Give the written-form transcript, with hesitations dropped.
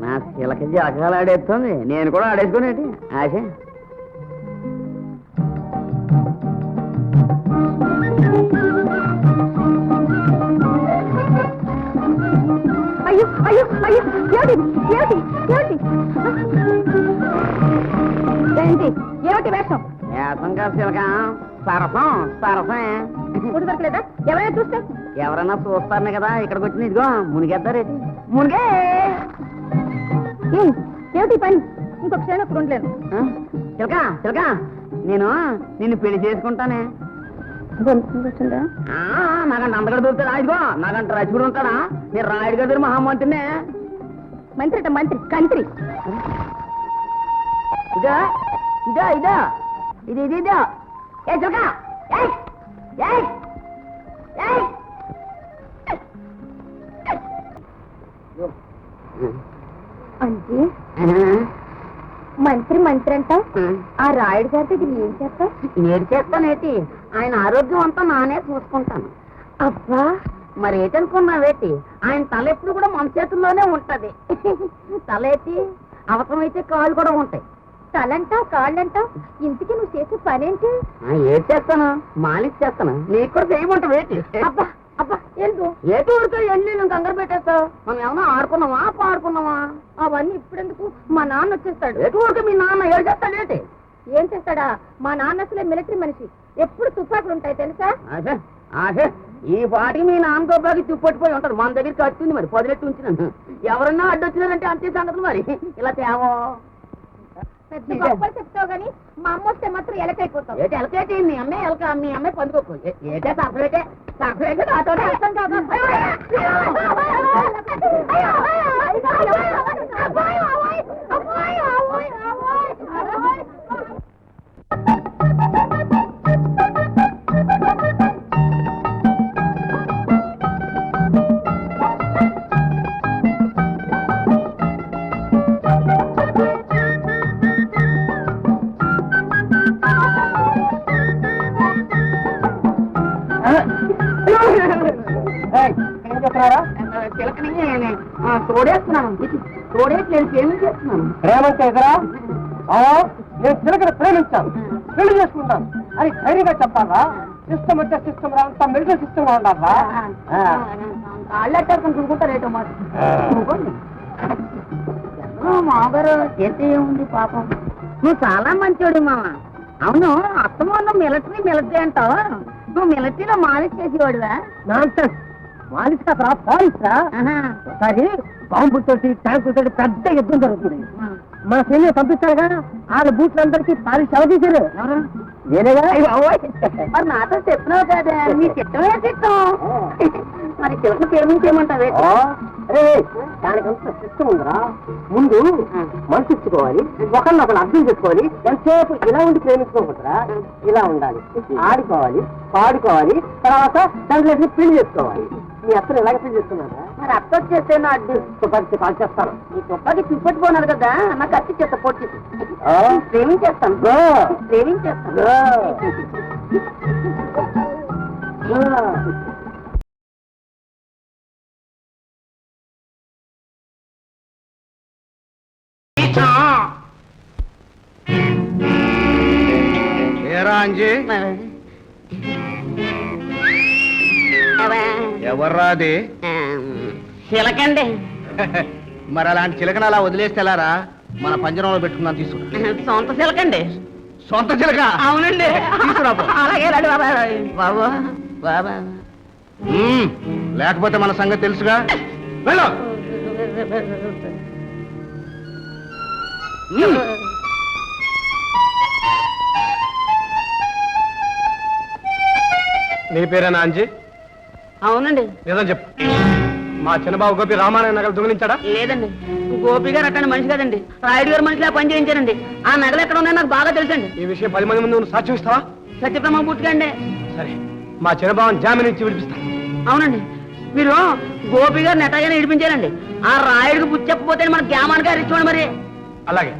నా శిలక జలకాలు ఆడేస్తుంది, నేను కూడా ఆడేసుకునేటి ఆశ. అయ్యో అయ్యో అయ్యో, ఏమిటి ఏమిటి ఏమిటి ఏంటి ఏమిటి వేషం? వేసం కాదు శిలక, సరసం సరసం. గుడి దొరకలేదా? ఎవరైనా చూస్తే? ఎవరన్నా చూస్తారనే కదా ఇక్కడికి వచ్చింది. ఇదిగో మునిగేద్దారేటి, మునిగే. ఏమిటి పని? ఇంకొక క్షణం అక్కడ ఉండలేను. చిలక చిలక, నేను నిన్ను పెళ్లి చేసుకుంటానే. నాకంటే అందగడ దొరుకుతాడా? ఇదిగో నాకంటే రచుడు ఉంటాడా? నేను రాయుడు గదిరి మహామంత్రినే. మంత్రి అట మంత్రి, కంత్రి. ఇదో ఇదో ఇదో ఇది ఇది ఇదో. ఏ చిలక, అంటే మంత్రి మంత్రి అంటావు? ఆ రాయుడు గారి దగ్గర ఏం చేస్తావు? ఏడు చేస్తానేటి, ఆయన ఆరోగ్యం అంతా నానే చూసుకుంటాను. అబ్బా, మరి ఏటనుకున్నావేటి, ఆయన తల ఎప్పుడు కూడా మన చేతుల్లోనే ఉంటది. తలేటి అవసరమైతే కాళ్ళు కూడా ఉంటాయి. తలంటావు కాళ్ళంటావు, ఇంటికి నువ్వు చేసే పనేంటి? ఏది చేస్తాను, మాలిష్ చేస్తాను. నీకు కూడా చేయమంటావు ఏంటి? అబ్బా అబ్బా, ఎందుకు ఏటి ఊరికే వెళ్ళి నువ్వు కంగారు పెట్టేస్తావు? మనం ఏమన్నా ఆడుకున్నావా పాడుకున్నావా? అవన్నీ ఇప్పుడెందుకు? మా నాన్న వచ్చేస్తాడు. ఏటి ఊరికే మీ నాన్న ఏడు చేస్తాడేటి? ఏం చేస్తాడా? మా నాన్న అసలే మిలిటరీ మనిషి, ఎప్పుడు తుపాకులు ఉంటాయి తెలుసా? ఆశే ఆశే, ఈ పాటికి మీ నాన్నతో బాగా తుప్పట్టిపోయి ఉంటాడు. మన దగ్గరికి వచ్చింది మరి, పదిలెట్టు ఉంచినాను. ఎవరన్నా అడ్డొచ్చినారంటే అంతే సంగతులు మరి. ఇలా తేవో పెద్ద గొప్పలు చెప్తావు గానీ మా అమ్మ వస్తే మాత్రం ఎలకైపోతావు. ఏటి ఎలకేటి? మీ అమ్మాయి ఎలక, మీ అమ్మాయి పందుకోకు. ఏటే సపరేటే సపరేటే నాతో అర్థం కాదు. చిలకని తోడేస్తున్నాను, తోడేట్లేదు, ఏమీ చేస్తున్నాను. ప్రేమంటే ఎదురా? నేను చిలకని ప్రేమించాను, పెళ్లి చేసుకుంటాను అని ధైర్యంగా చెప్పాలా? సిస్టమ్ అంటే సిస్టమ్ రా, అంత మిలిటరీ సిస్టమ్ గా ఉండాలా? కాళ్ళెట్టారు చూసుకుంటారేటో మాట. మామగారు చేస్తే ఏముంది పాపం. నువ్వు చాలా మంచోడు మామ. అవును, అత్తమానం మిలిటరీ మిలిటరీ అంటావు. నువ్వు మిలిటరీలో మాలిష్ చేసేవాడువా? మాలిష్ కాదురా, పాలిష్ రా. సరే, బాంబుతోటి ట్యాంకులతోటి పెద్ద యుద్ధం జరుగుతుంది. మన సైన్యం పంపిస్తారుగా, వాళ్ళ బూట్లందరికీ పాలిష్ ఎవరు తీశారు? నేనేగా. మరి నాతో చెప్పినావు కదా, నీ చిత్తమే చిత్తం. మరి చిలకకి ఏమీ చేయమంటావే? దానికంత సిస్టమ్ ఉందిరా. ముందు మనసు ఇచ్చుకోవాలి, ఒకరినొకరు అర్థం చేసుకోవాలి. ఎంతసేపు ఇలా ఉండి ప్రేమించుకోకూడదురా, ఇలా ఉండాలి. ఆడుకోవాలి, పాడుకోవాలి, తర్వాత దాంట్లో పెళ్లి చేసుకోవాలి. మీ అత్తలు ఎలాగ పెళ్లి చేసుకున్నారా? మరి అత్త వచ్చేస్తే నా అడ్డు తుపాకి కాల్ చేస్తాను. నీ తుపాకి తిప్పట్టుకోనారు కదా, నాకు అత్తి చేస్తా పొట్టి ప్రేమించేస్తాను, ప్రేమించేస్తాను. ఎవర్రా అది? చిలకండి. మరి అలాంటి చిలకన అలా వదిలేస్తే ఎలారా? మన పంజరంలో పెట్టుకున్నాను, తీసుకురా. సొంత చిలకండి. సొంత చిలక? అవునండి. అలాగే రండి బాబా. బాబా లేకపోతే మన సంగతి తెలుసుగా. వెళ్ళు. నీ పేరేనా అంజీ? అవునండి. నిజం చెప్పు. మా చిన్నబాబు గోపి రామారాయణ నగలు దొంగిలించాడా? లేదండి, గోపి గారు అక్కడ మనిషి కదండి, రాయుడు గారు మనిషిలా పని చేయించారండి. ఆ నగలు ఎక్కడ ఉన్నాయో నాకు బాగా తెలుసండి. ఈ విషయం 10 మంది ముందు నువ్వు సాక్ష్యం ఇస్తావా? సత్యప్రమ పుట్టుకండి. సరే, మా చిన్నబాబుని జామీన్ ఇచ్చి విడిపిస్తాను. అవునండి, మీరు గోపి గారు నెట్టగానే విడిపించారండి. ఆ రాయుడికి బుద్ధి చెప్పపోతే మన గ్యామాన్ గారు ఇచ్చుకోండి మరి. అలాగే.